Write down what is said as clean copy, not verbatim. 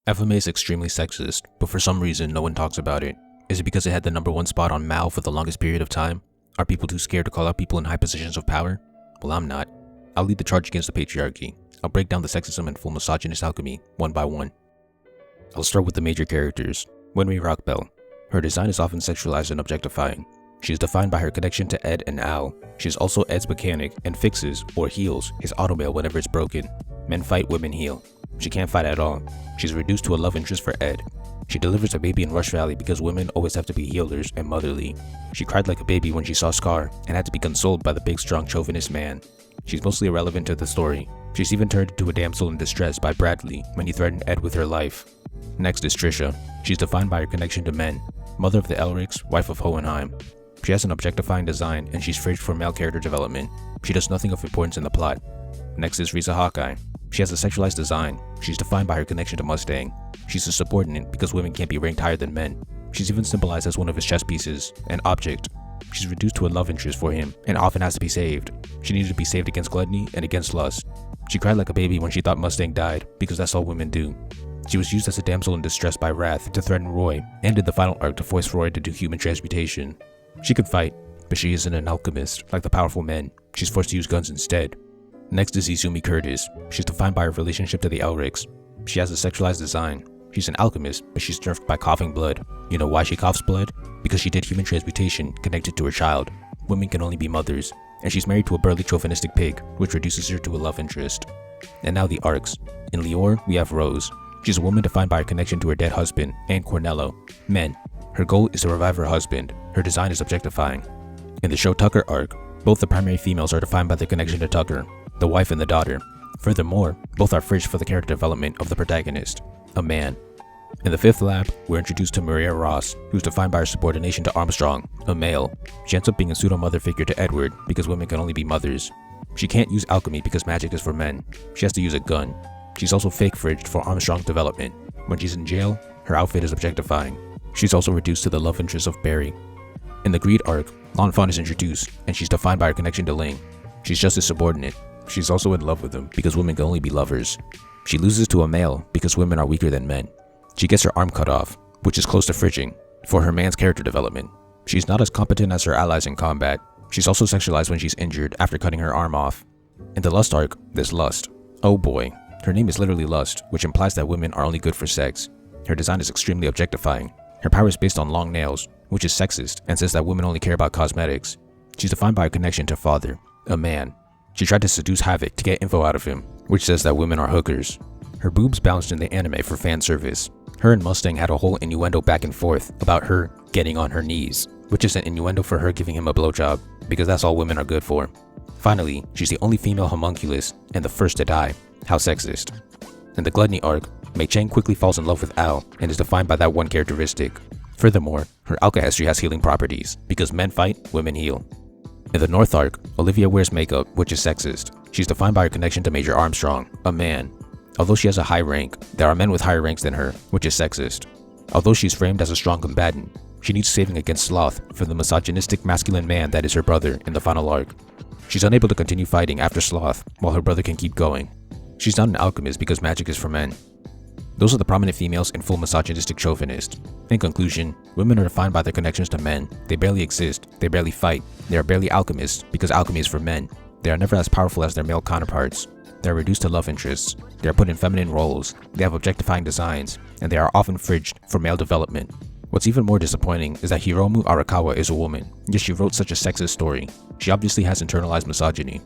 FMA is extremely sexist, but for some reason no one talks about it. Is it because it had the #1 spot on Mal for the longest period of time? Are people too scared to call out people in high positions of power? Well, I'm not. I'll lead the charge against the patriarchy. I'll break down the sexism and full misogynist alchemy, one by one. I'll start with the major characters. Winry Rockbell. Her design is often sexualized and objectifying. She is defined by her connection to Ed and Al. She is also Ed's mechanic and fixes, or heals, his automail whenever it's broken. Men fight, women heal. She can't fight at all. She's reduced to a love interest for Ed. She delivers a baby in Rush Valley because women always have to be healers and motherly. She cried like a baby when she saw Scar and had to be consoled by the big strong chauvinist man. She's mostly irrelevant to the story. She's even turned into a damsel in distress by Bradley when he threatened Ed with her life. Next is Trisha. She's defined by her connection to men. Mother of the Elrics, wife of Hohenheim. She has an objectifying design and she's fridged for male character development. She does nothing of importance in the plot. Next is Riza Hawkeye. She has a sexualized design. She's defined by her connection to Mustang. She's a subordinate because women can't be ranked higher than men. She's even symbolized as one of his chess pieces, an object. She's reduced to a love interest for him and often has to be saved. She needed to be saved against gluttony and against lust. She cried like a baby when she thought Mustang died because that's all women do. She was used as a damsel in distress by Wrath to threaten Roy and in the final arc to force Roy to do human transmutation. She could fight, but she isn't an alchemist like the powerful men. She's forced to use guns instead. Next is Izumi Curtis. She's defined by her relationship to the Elrics. She has a sexualized design. She's an alchemist, but she's nerfed by coughing blood. You know why she coughs blood? Because she did human transmutation connected to her child. Women can only be mothers. And she's married to a burly chauvinistic pig, which reduces her to a love interest. And now the arcs. In Lior, we have Rose. She's a woman defined by her connection to her dead husband, and Cornello. Men. Her goal is to revive her husband. Her design is objectifying. In the Show Tucker arc, both the primary females are defined by their connection to Tucker, the wife and the daughter. Furthermore, both are fridged for the character development of the protagonist, a man. In the 5th lab, we're introduced to Maria Ross, who's defined by her subordination to Armstrong, a male. She ends up being a pseudo-mother figure to Edward because women can only be mothers. She can't use alchemy because magic is for men. She has to use a gun. She's also fake fridged for Armstrong's development. When she's in jail, her outfit is objectifying. She's also reduced to the love interest of Barry. In the Greed arc, L'Enfant is introduced, and she's defined by her connection to Ling. She's just his subordinate. She's also in love with him because women can only be lovers. She loses to a male because women are weaker than men. She gets her arm cut off, which is close to fridging, for her man's character development. She's not as competent as her allies in combat. She's also sexualized when she's injured after cutting her arm off. In the Lust arc, there's Lust. Oh boy. Her name is literally Lust, which implies that women are only good for sex. Her design is extremely objectifying. Her power is based on long nails, which is sexist and says that women only care about cosmetics. She's defined by her connection to Father, a man. She tried to seduce Havoc to get info out of him, which says that women are hookers. Her boobs bounced in the anime for fan service. Her and Mustang had a whole innuendo back and forth about her getting on her knees, which is an innuendo for her giving him a blowjob, because that's all women are good for. Finally, she's the only female homunculus and the first to die. How sexist. In the Gluttony arc, Mei Chang quickly falls in love with Al and is defined by that one characteristic. Furthermore, her alchemy has healing properties, because men fight, women heal. In the North arc, Olivia wears makeup, which is sexist. She's defined by her connection to Major Armstrong, a man. Although she has a high rank, there are men with higher ranks than her, which is sexist. Although she's framed as a strong combatant, she needs saving against Sloth from the misogynistic masculine man that is her brother in the final arc. She's unable to continue fighting after Sloth, while her brother can keep going. She's not an alchemist because magic is for men. Those are the prominent females in full misogynistic chauvinist. In conclusion, women are defined by their connections to men. They barely exist, they barely fight, they are barely alchemists because alchemy is for men. They are never as powerful as their male counterparts. They are reduced to love interests. They are put in feminine roles. They have objectifying designs, and they are often fridged for male development. What's even more disappointing is that Hiromu Arakawa is a woman, yet she wrote such a sexist story. She obviously has internalized misogyny.